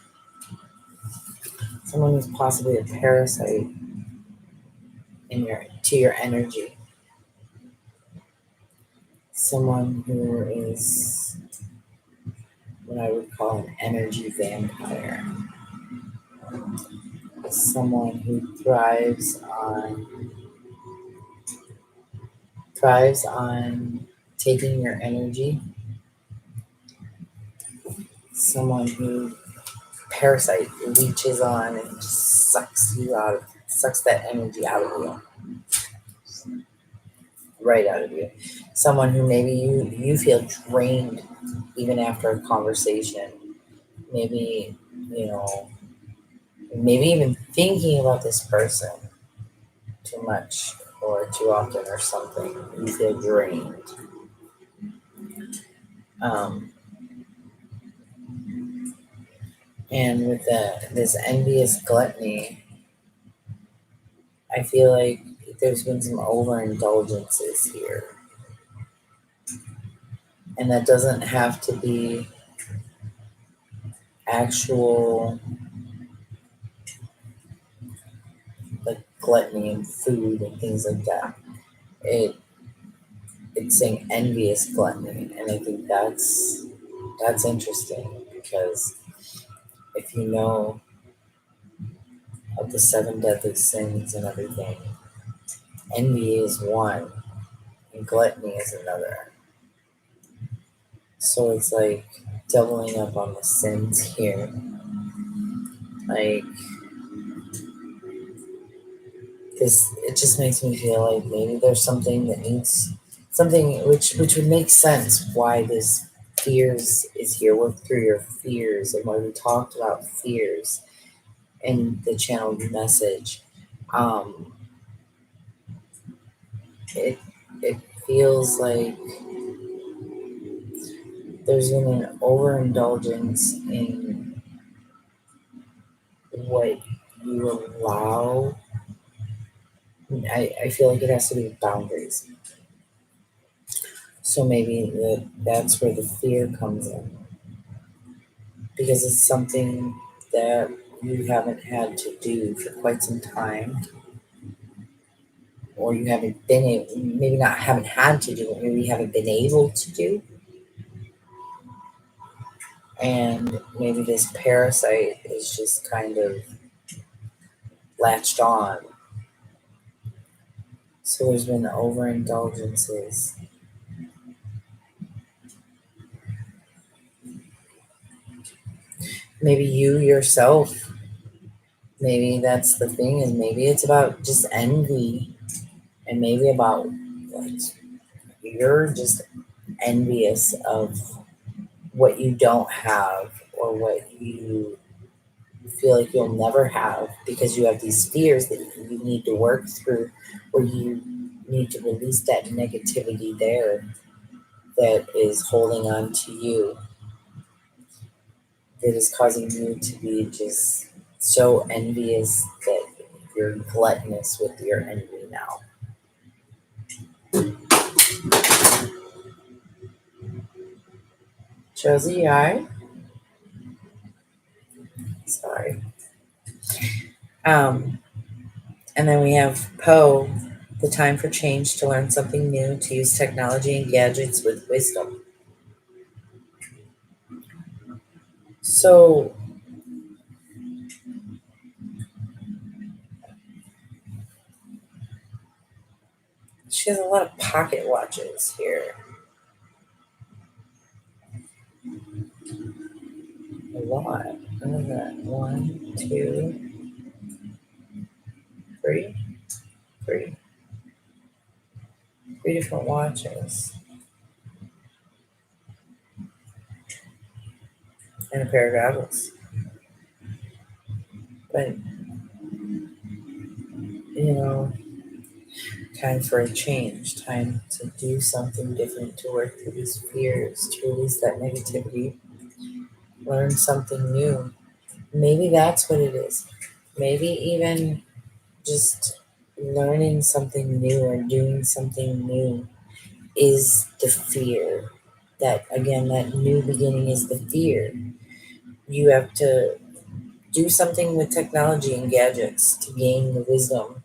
Someone who's possibly a parasite to your energy. Someone who is what I would call an energy vampire. Someone who thrives on taking your energy. Someone who parasite leeches on and just sucks that energy out of you. Right out of you. Someone who maybe you feel drained even after a conversation. Maybe, maybe even thinking about this person too much or too often or something. You feel drained. And with this envious gluttony, I feel like there's been some overindulgences here. And that doesn't have to be actual like gluttony and food and things like that. It's saying envious gluttony, and I think that's interesting because if you know of the seven deadly sins and everything, envy is one and gluttony is another. So it's like doubling up on the sins here. Like this, it just makes me feel like maybe there's something that needs something which would make sense why this fears is here. Work through your fears, and why we talked about fears in the channeled message. Um, it it feels like there's been an overindulgence in what you allow. I feel like it has to do with boundaries. So maybe that's where the fear comes in, because it's something that you haven't had to do for quite some time, or you haven't been able, maybe not haven't had to do it, maybe you haven't been able to do. And maybe this parasite is just kind of latched on. So there's been overindulgences. Maybe you yourself, maybe that's the thing, and maybe it's about just envy, and maybe about like you're just envious of what you don't have, or what you feel like you'll never have, because you have these fears that you need to work through, or you need to release that negativity there that is holding on to you, that is causing you to be just so envious that you're gluttonous with your envy now. Josie, I sorry. Um, and then we have Poe, the time for change, to learn something new, to use technology and gadgets with wisdom. So she has a lot of pocket watches here. A lot. What is that? One, two, three, three, three different watches, and a pair of goggles. But you know, time for a change, time to do something different, to work through these fears, to release that negativity, learn something new. Maybe that's what it is. Maybe even just learning something new or doing something new is the fear. That again, that new beginning is the fear. You have to do something with technology and gadgets to gain the wisdom.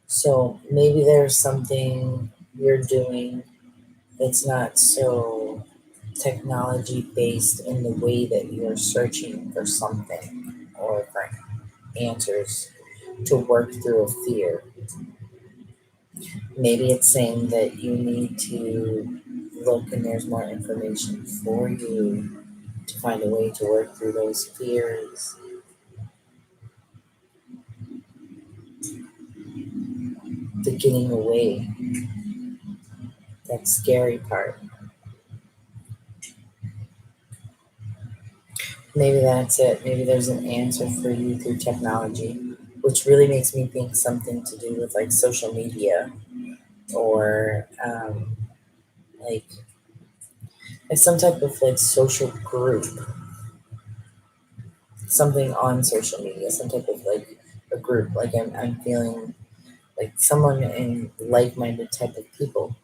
So maybe there's something you're doing that's not so technology based in the way that you're searching for something or for answers to work through a fear. Maybe it's saying that you need to look and there's more information for you to find a way to work through those fears. The getting away, that scary part. Maybe that's it. Maybe there's an answer for you through technology, which really makes me think something to do with like social media, or like some type of like social group, something on social media, some type of like a group. Like I'm feeling like someone in like-minded type of people,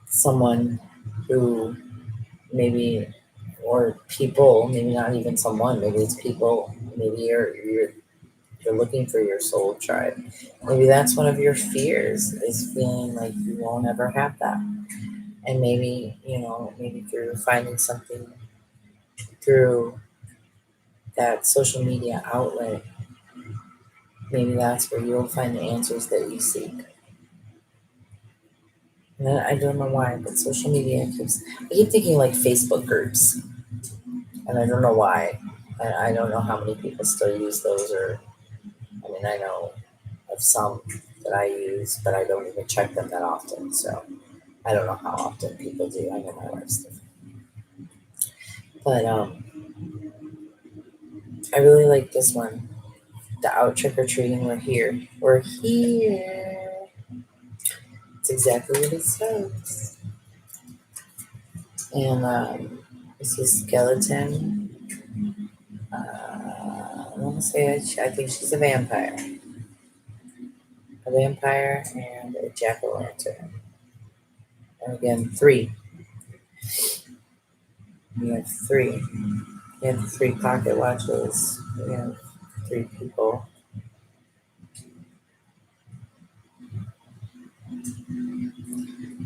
someone who maybe, or people, maybe not even someone, maybe it's people, maybe you're looking for your soul tribe. Maybe that's one of your fears, is feeling like you won't ever have that. And maybe, maybe through finding something through that social media outlet, maybe that's where you'll find the answers that you seek. And I don't know why, but social media I keep thinking like Facebook groups. And I don't know why. I don't know how many people still use those, or, I mean, I know of some that I use, but I don't even check them that often. So I don't know how often people do. I know my wife's different. But I really like this one. The out trick or treating, we're here. We're here. It's exactly what it says. And this is skeleton. I want to say I think she's a vampire. A vampire and a jack-o'-lantern. And again, 3. We have 3. We have 3 pocket watches. We have 3 people.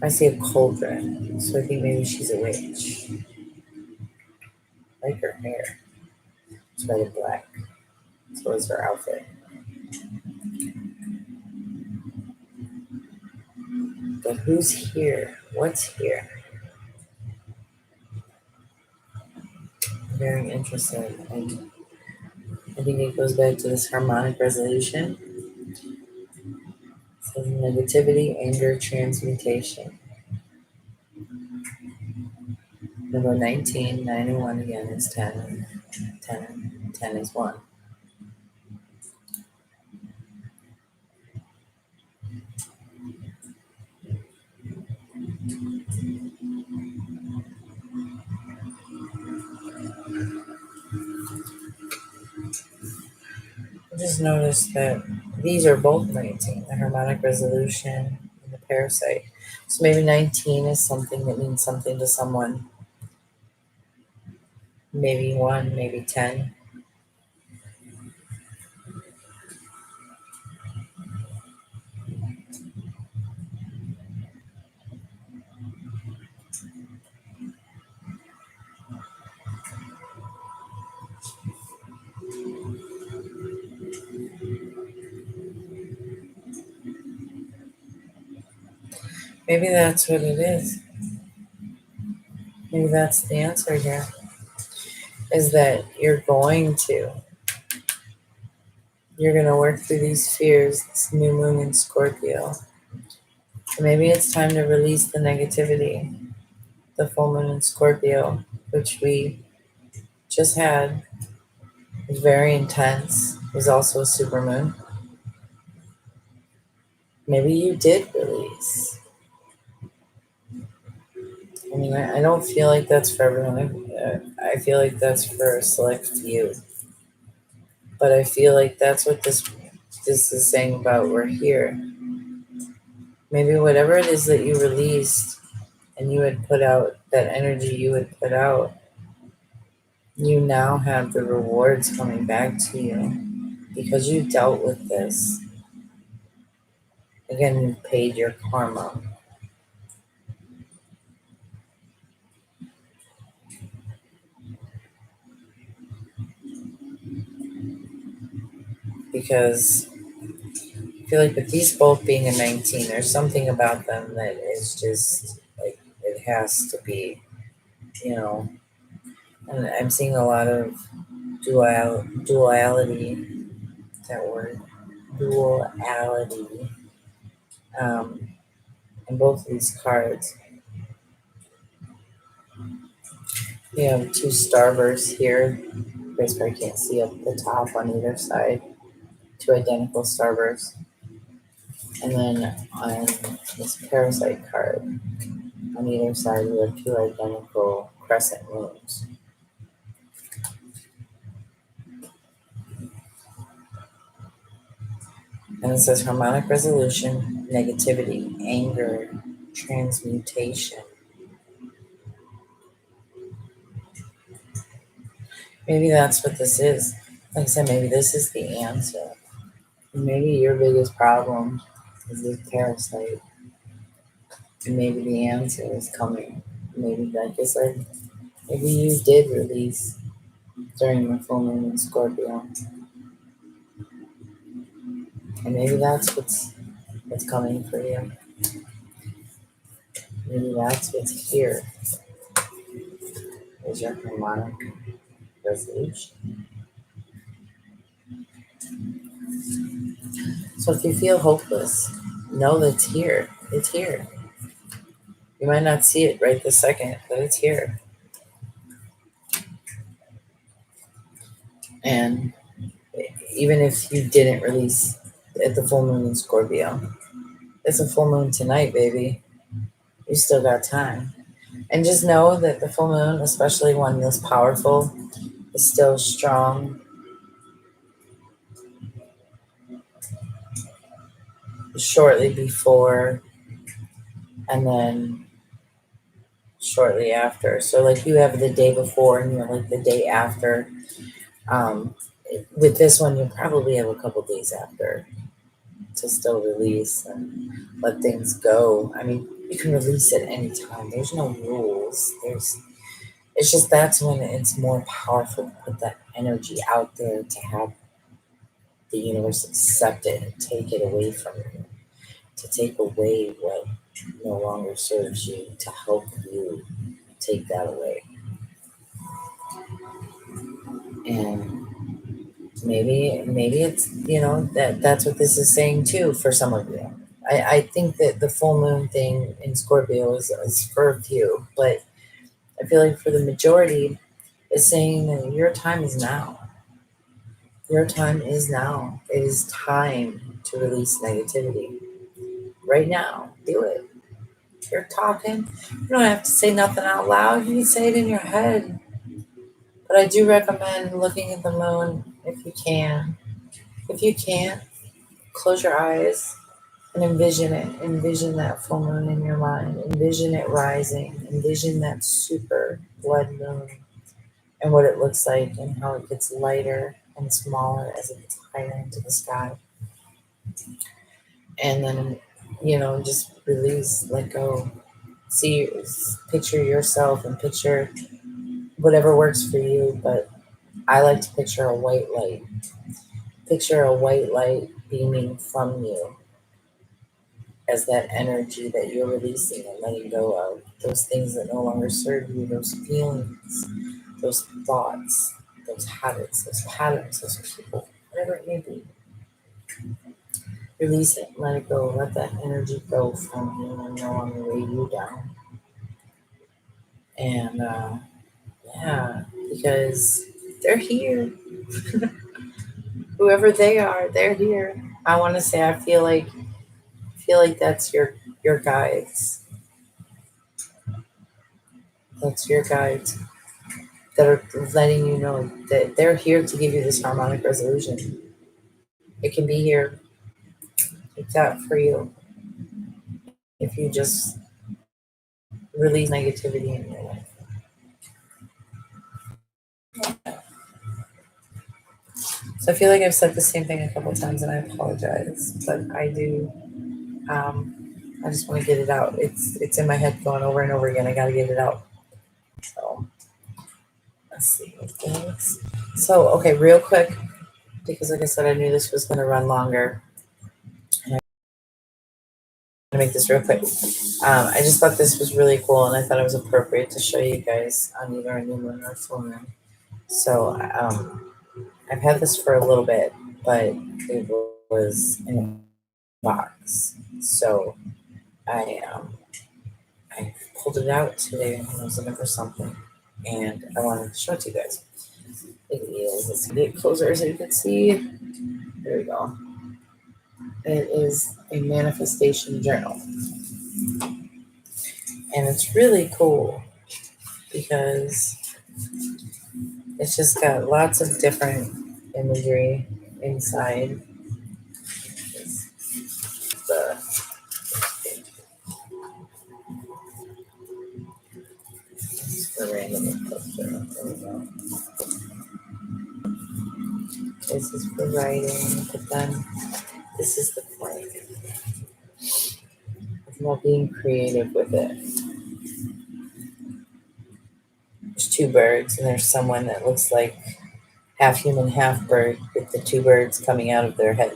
I see a cauldron, so I think maybe she's a witch. I like her hair. It's red and black. So is her outfit. But who's here? What's here? Very interesting. I think it goes back to this harmonic resolution. It says negativity, anger, transmutation. Number 19, 9 and 1 again is 10. 10 is 1. I just noticed that these are both 19, the harmonic resolution and the parasite. So maybe 19 is something that means something to someone. Maybe 1, maybe 10. Maybe that's what it is. Maybe that's the answer here. Is that you're going to work through these fears, this new moon in Scorpio. And maybe it's time to release the negativity. The full moon in Scorpio, which we just had, was very intense. It was also a supermoon. Maybe you did release. I mean, I don't feel like that's for everyone. I feel like that's for a select few. But I feel like that's what this is saying about we're here. Maybe whatever it is that you released and you had put out, that energy you had put out, you now have the rewards coming back to you because you dealt with this. Again, you paid your karma. Because I feel like with these both being a 19, there's something about them that is just like, it has to be, you know. And I'm seeing a lot of duality, that word, duality, in both of these cards. We have 2 starbursts here. You guys probably can't see up the top on either side. 2 identical starbursts. And then on this parasite card, on either side, we have 2 identical crescent moons. And it says harmonic resolution, negativity, anger, transmutation. Maybe that's what this is. Like I said, maybe this is the answer. Maybe your biggest problem is this parasite. And maybe the answer is coming. Maybe, like I said, maybe you did release. during the full moon in Scorpio. And maybe that's what's coming for you. Maybe that's what's here. Is your harmonic resolution. So if you feel hopeless, know that it's here. It's here. You might not see it right this second, but it's here. And even if you didn't release at the full moon in Scorpio, it's a full moon tonight, baby. You still got time. And just know that the full moon, especially one that's powerful, is still strong. Shortly before and then shortly after. So like you have the day before and you're like the day after. With this one, you'll probably have a couple days after to still release and let things go. I mean, you can release at any time. There's no rules. It's just that's when it's more powerful to put that energy out there to have the universe accept it and take it away from you, to take away what no longer serves you, to help you take that away. And maybe it's that's what this is saying too for some of you. I think that the full moon thing in Scorpio is for a few, but I feel like for the majority, it's saying that your time is now. Your time is now. It is time to release negativity. Right now, do it. If you're talking, you don't have to say nothing out loud. You can say it in your head. But I do recommend looking at the moon if you can. If you can't, close your eyes and envision it. Envision that full moon in your mind. Envision it rising. Envision that super blood moon and what it looks like and how it gets lighter and smaller as it gets higher into the sky. And then, just release, let go. See, picture yourself and picture whatever works for you. But I like to picture a white light. Picture a white light beaming from you as that energy that you're releasing and letting go of. Those things that no longer serve you, those feelings, those thoughts, those habits, those patterns, those people, whatever it may be. Release it, let it go, let that energy go from you and no longer weigh you down. And yeah, because they're here. Whoever they are, they're here. I want to say I feel like that's your guides. That's your guides that are letting you know that they're here to give you this harmonic resolution. It can be here. It's out for you if you just release negativity in your life. So I feel like I've said the same thing a couple times, and I apologize, but I do. I just want to get it out. It's in my head going over and over again. I got to get it out. So let's see what things. So okay, real quick, because like I said, I knew this was going to run longer. And I'm going to make this real quick. I just thought this was really cool, and I thought it was appropriate to show you guys on either a new moon or full moon. So I've had this for a little bit, but it was in a box. So I pulled it out today and I was looking for something, and I wanted to show it to you guys. It is. Let's get it closer so you can see. There we go. It is a manifestation journal, and it's really cool because it's just got lots of different imagery inside. The random journal. There we go. This is for writing, but then this is the point. It's about being creative with it. There's two birds, and there's someone that looks like half human, half bird, with the two birds coming out of their head.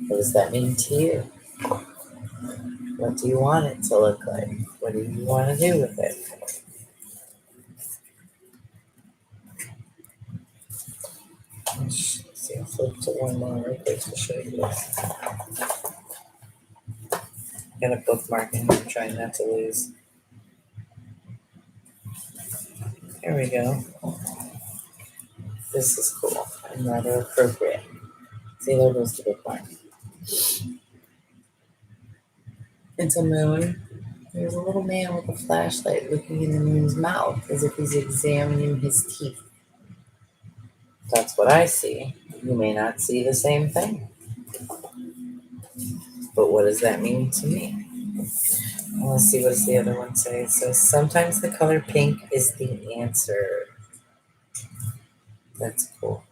What does that mean to you? What do you want it to look like? What do you want to do with it? Let's see, I'll flip to one more real quick to show you this. I'm going to bookmark it. I'm trying not to lose. There we go. This is cool and rather appropriate. See, there goes the bookmark. It's a moon. There's a little man with a flashlight looking in the moon's mouth as if he's examining his teeth. That's what I see. You may not see the same thing. But what does that mean to me? Well, let's see, what does the other one say? It says, sometimes the color pink is the answer. That's cool.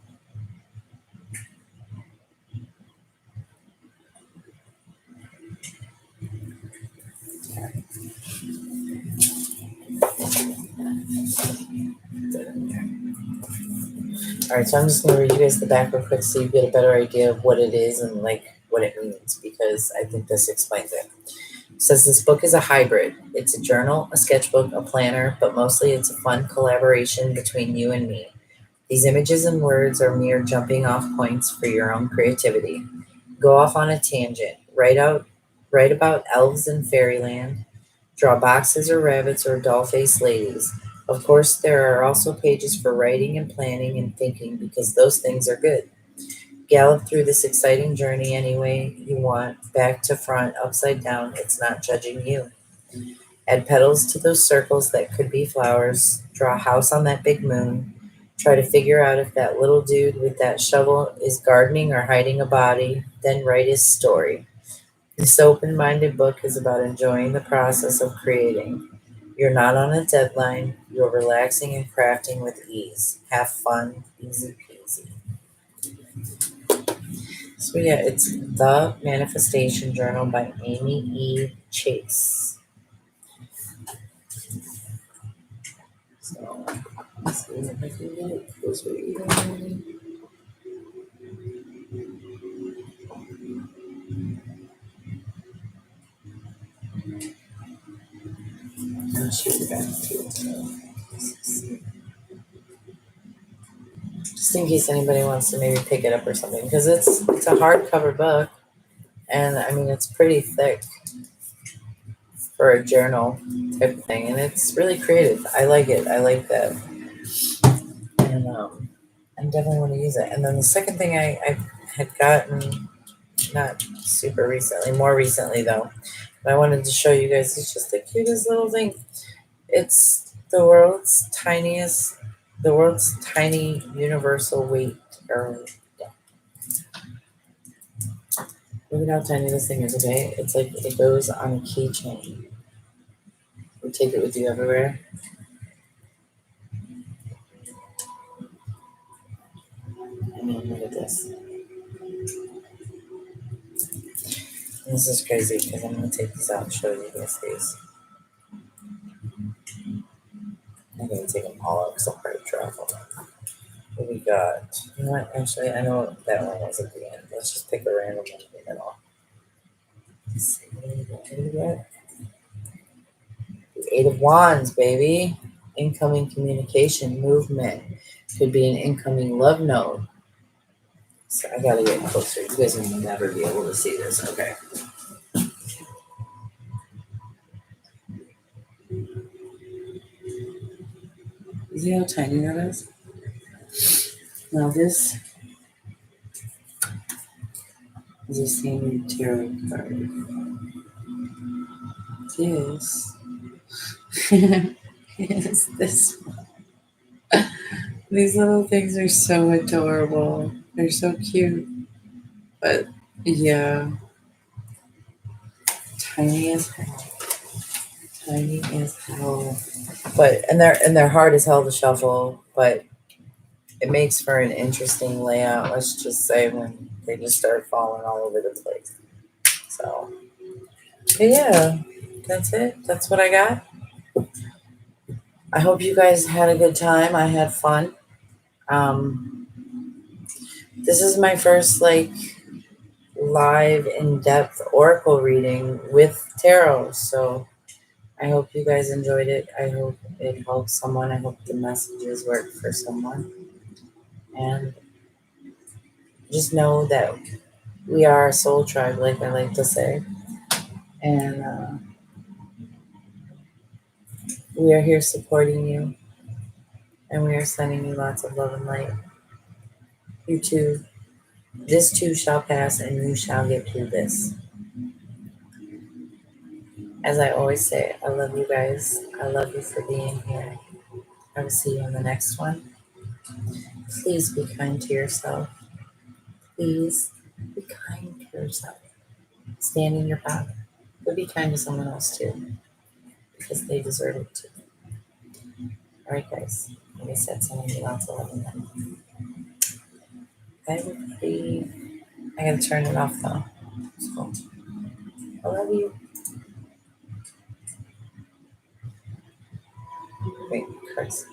All right, so I'm just going to read you guys the back real quick so you get a better idea of what it is and like what it means, because I think this explains it. It says this book is a hybrid. It's a journal, a sketchbook, a planner, but mostly it's a fun collaboration between you and me. These images and words are mere jumping off points for your own creativity. Go off on a tangent. Write about elves in fairyland. Draw boxes or rabbits or doll-faced ladies. Of course, there are also pages for writing and planning and thinking, because those things are good. Gallop through this exciting journey any way you want, back to front, upside down. It's not judging you. Add petals to those circles that could be flowers. Draw a house on that big moon. Try to figure out if that little dude with that shovel is gardening or hiding a body. Then write his story. This open-minded book is about enjoying the process of creating. You're not on a deadline. You're relaxing and crafting with ease. Have fun. Easy peasy. So yeah, it's The Manifestation Journal by Amy E. Chase. So let's see if I can get closer even. I'll shoot it back to it. Just in case anybody wants to maybe pick it up or something, because it's a hardcover book, and I mean it's pretty thick for a journal type of thing, and it's really creative. I like it. I like that, and I definitely want to use it. And then the second thing I had gotten, not super recently, more recently though, but I wanted to show you guys. It's just the cutest little thing. It's the world's tiny universal weight. Or yeah. Look at how tiny this thing is. Okay, it's like it goes on a keychain. You take it with you everywhere. I mean, look at this. And this is crazy because I'm gonna take this out and show you guys these. I'm gonna take them all out because I'm part of travel. What we got? You know what? Actually, I know what that one was at the end. Let's just pick a random one in the middle. Let's see. What do we got? The Eight of Wands, baby. Incoming communication, movement. Could be an incoming love note. So I gotta get closer. You guys will never be able to see this. Okay. You see how tiny that is? Now this is a same tarot card. This is this one. These little things are so adorable. They're so cute. But yeah, tiny as hell. Tiny as hell. But and they're hard as hell to shuffle, but it makes for an interesting layout, let's just say, when they just start falling all over the place. So but yeah, that's it. That's what I got. I hope you guys had a good time. I had fun. Um, this is my first like live in-depth oracle reading with tarot, so I hope you guys enjoyed it. I hope it helped someone. I hope the messages work for someone. And just know that we are a soul tribe, like I like to say. And we are here supporting you. And we are sending you lots of love and light. You too. This too shall pass, and you shall get through this. As I always say, I love you guys. I love you for being here. I will see you in the next one. Please be kind to yourself. Please be kind to yourself. Stand in your power. But be kind to someone else too, because they deserve it too. All right, guys. Like I said, sending you lots of love and light. Bye, everybody. I gotta turn it off though. So, I love you. Wait, Chris.